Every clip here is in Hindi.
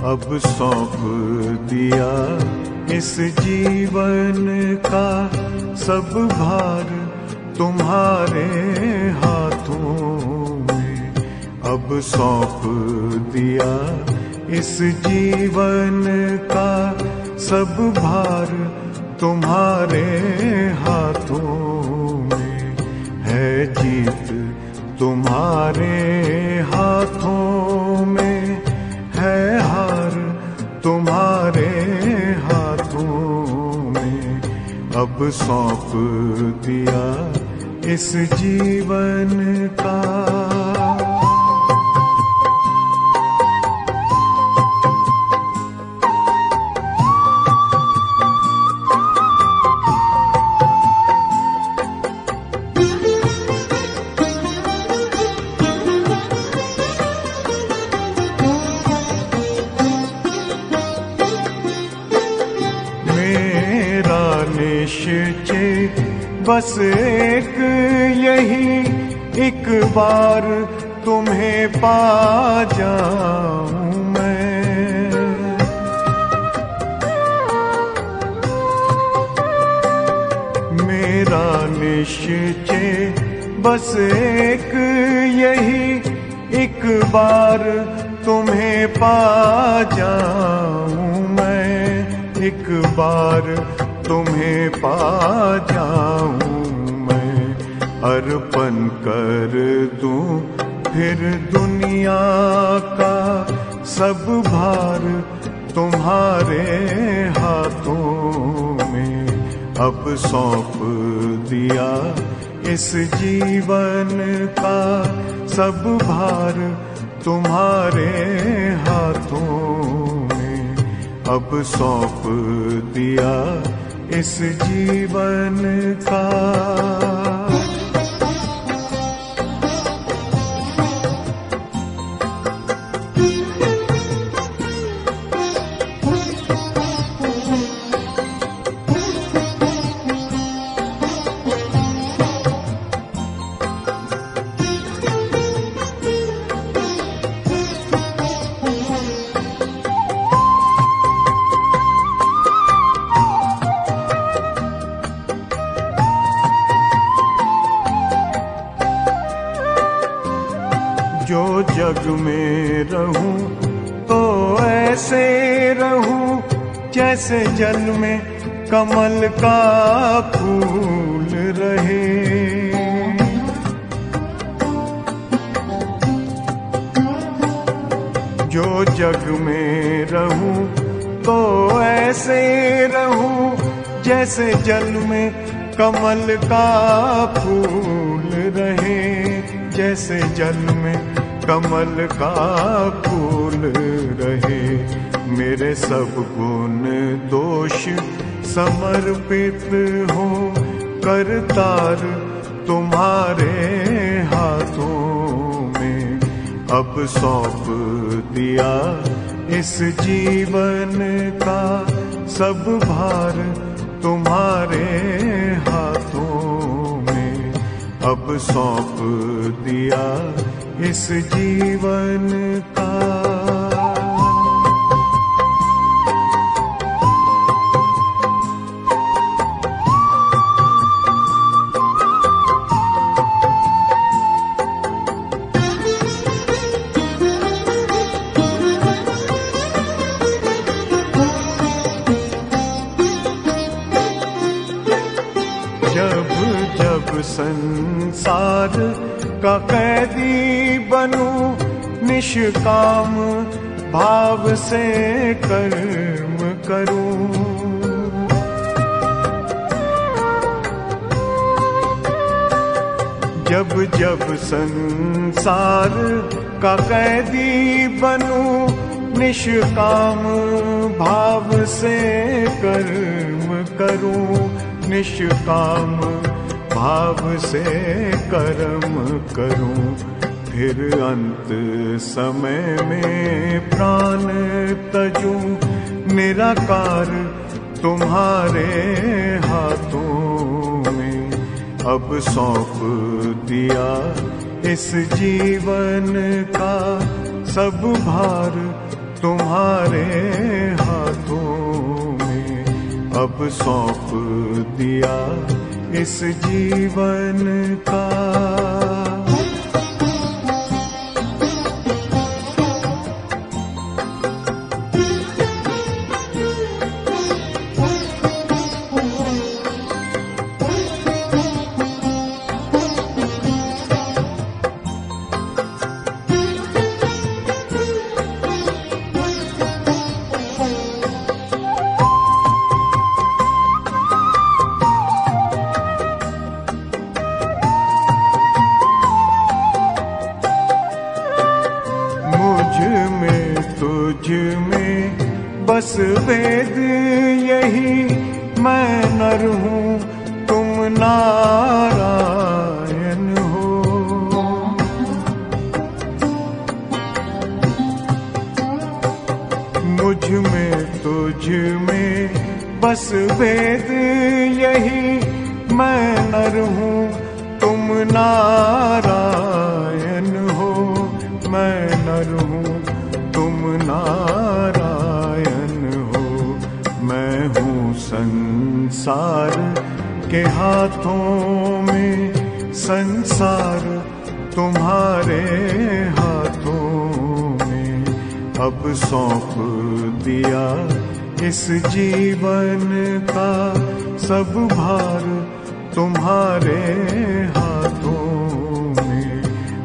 अब सौंप दिया इस जीवन का सब भार तुम्हारे हाथों में। अब सौंप दिया इस जीवन का सब भार तुम्हारे हाथों में। है जीत तुम्हारे हाथों में, है हार तुम्हारे हाथों में। अब सौंप दिया इस जीवन का। निश्चय बस एक यही, एक बार तुम्हें पा जाऊं मैं। मेरा निश्चय बस एक यही, एक बार तुम्हें पा जाऊं मैं। एक बार तुम्हें पा जाऊं मैं। अर्पण कर दूं फिर दुनिया का सब भार तुम्हारे हाथों में। अब सौंप दिया इस जीवन का सब भार तुम्हारे हाथों में। अब सौंप दिया इस जीवन का। जो जग में रहूं तो ऐसे रहूं जैसे जल में कमल का फूल रहे। जो जग में रहूं तो ऐसे रहूं जैसे जल में कमल का फूल रहे। जैसे जल में कमल का फूल रहे। मेरे सब गुण दोष समर्पित हो करतार तुम्हारे हाथों में। अब सौंप दिया इस जीवन का सब भार तुम्हारे हाथों में। अब सौंप दिया इस जीवन का। जब जब संसार का कैदी बनूं निष्काम भाव से कर्म करूं। जब जब संसार का कैदी बनूं, निष्काम भाव से कर्म करूं, निष्काम भाव से कर्म करूं, फिर अंत समय में प्राण तजूं, निराकार तुम्हारे हाथों में अब सौंप दिया इस जीवन का सब भार तुम्हारे हाथों में, अब सौंप दिया इस जीवन का। तुझ में बस वेद यही, मैं नर हूँ तुम नारायण हो। मुझ में तुझ में बस वेद यही, मैं नर हूँ तुम नारायण हो, मैं नर हूँ तुम नारायण हो। मैं हूँ संसार के हाथों में, संसार तुम्हारे हाथों में, अब सौंप दिया इस जीवन का सब भार तुम्हारे हाथों में,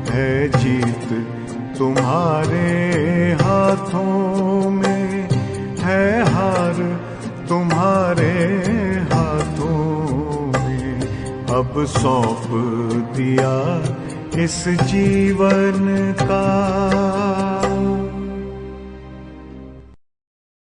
है जीत तुम्हारे हाथों में, है हार तुम्हारे हाथों में, अब सौंप दिया इस जीवन का।